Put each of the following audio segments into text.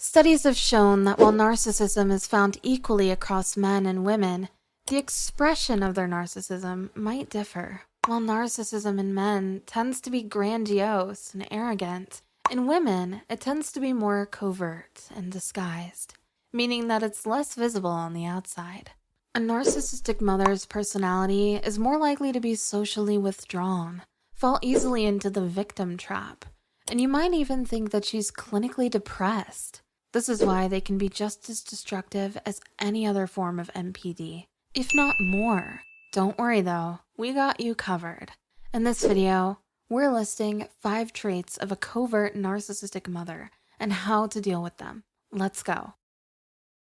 Studies have shown that while narcissism is found equally across men and women, the expression of their narcissism might differ. While narcissism in men tends to be grandiose and arrogant, in women it tends to be more covert and disguised, meaning that it's less visible on the outside. A narcissistic mother's personality is more likely to be socially withdrawn, fall easily into the victim trap, and you might even think that she's clinically depressed. This is why they can be just as destructive as any other form of NPD, if not more. Don't worry though, we got you covered. In this video, we're listing 5 traits of a covert narcissistic mother and how to deal with them. Let's go.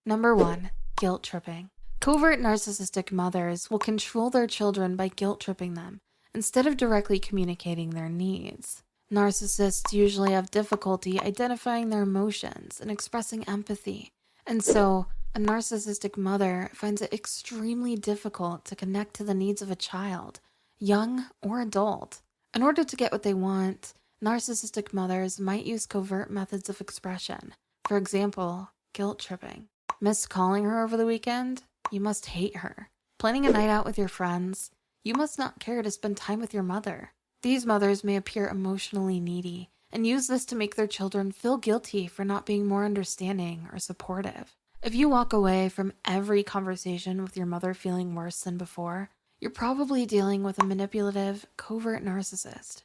Number 1, guilt tripping. Covert narcissistic mothers will control their children by guilt tripping them instead of directly communicating their needs. Narcissists usually have difficulty identifying their emotions and expressing empathy, and so a narcissistic mother finds it extremely difficult to connect to the needs of a child, young or adult. In order to get what they want, narcissistic mothers might use covert methods of expression. For example, guilt tripping. Missed calling her over the weekend? You must hate her. Planning a night out with your friends? You must not care to spend time with your mother. These mothers may appear emotionally needy and use this to make their children feel guilty for not being more understanding or supportive. If you walk away from every conversation with your mother feeling worse than before, you're probably dealing with a manipulative, covert narcissist.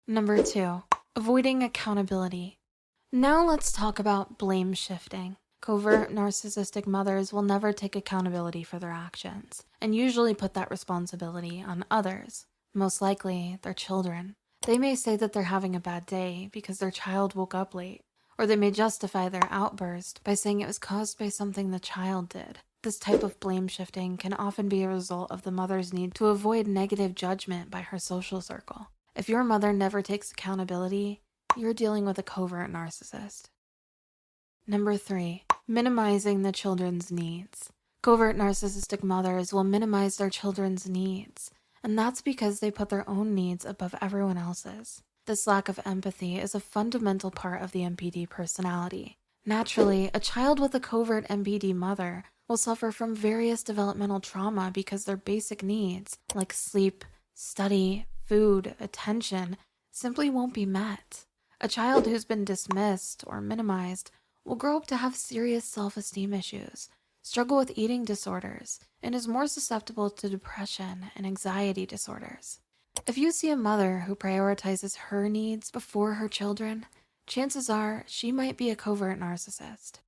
Number 2, avoiding accountability. Now let's talk about blame shifting. Covert narcissistic mothers will never take accountability for their actions and usually put that responsibility on others. Most likely, their children. They may say that they're having a bad day because their child woke up late, or they may justify their outburst by saying it was caused by something the child did. This type of blame shifting can often be a result of the mother's need to avoid negative judgment by her social circle. If your mother never takes accountability, you're dealing with a covert narcissist. Number 3, minimizing the children's needs. Covert narcissistic mothers will minimize their children's needs, and that's because they put their own needs above everyone else's. This lack of empathy is a fundamental part of the NPD personality. Naturally, a child with a covert NPD mother will suffer from various developmental trauma because their basic needs, like sleep, study, food, attention, simply won't be met. A child who's been dismissed or minimized will grow up to have serious self-esteem issues, struggle with eating disorders, and is more susceptible to depression and anxiety disorders. If you see a mother who prioritizes her needs before her children, chances are she might be a covert narcissist.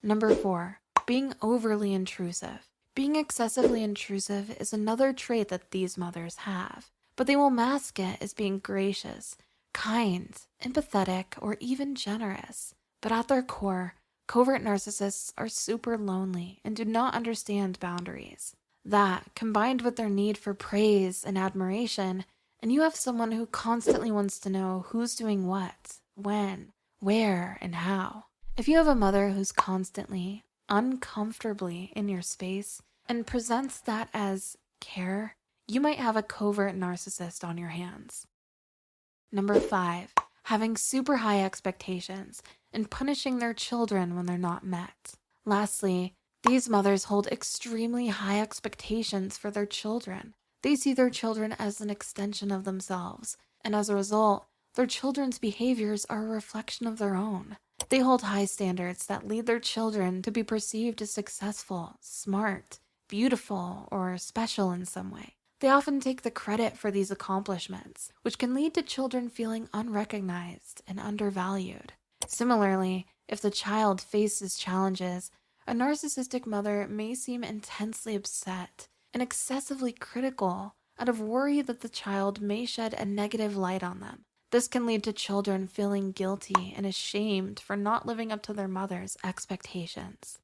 Number 4, being overly intrusive. Being excessively intrusive is another trait that these mothers have, but they will mask it as being gracious, kind, empathetic, or even generous. But at their core, covert narcissists are super lonely and do not understand boundaries. That, combined with their need for praise and admiration, and you have someone who constantly wants to know who's doing what, when, where, and how. If you have a mother who's constantly, uncomfortably in your space and presents that as care, you might have a covert narcissist on your hands. Number 5, having super high expectations and punishing their children when they're not met. Lastly, these mothers hold extremely high expectations for their children. They see their children as an extension of themselves, and as a result, their children's behaviors are a reflection of their own. They hold high standards that lead their children to be perceived as successful, smart, beautiful, or special in some way. They often take the credit for these accomplishments, which can lead to children feeling unrecognized and undervalued. Similarly, if the child faces challenges, a narcissistic mother may seem intensely upset and excessively critical out of worry that the child may shed a negative light on them. This can lead to children feeling guilty and ashamed for not living up to their mother's expectations.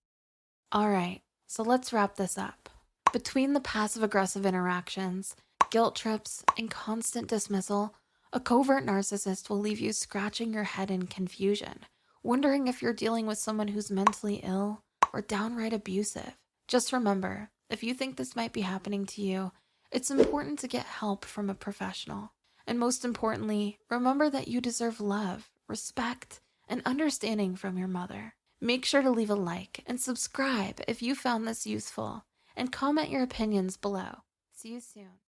Alright, so let's wrap this up. Between the passive-aggressive interactions, guilt trips, and constant dismissal, a covert narcissist will leave you scratching your head in confusion, wondering if you're dealing with someone who's mentally ill or downright abusive. Just remember, if you think this might be happening to you, it's important to get help from a professional. And most importantly, remember that you deserve love, respect, and understanding from your mother. Make sure to leave a like and subscribe if you found this useful, and comment your opinions below. See you soon.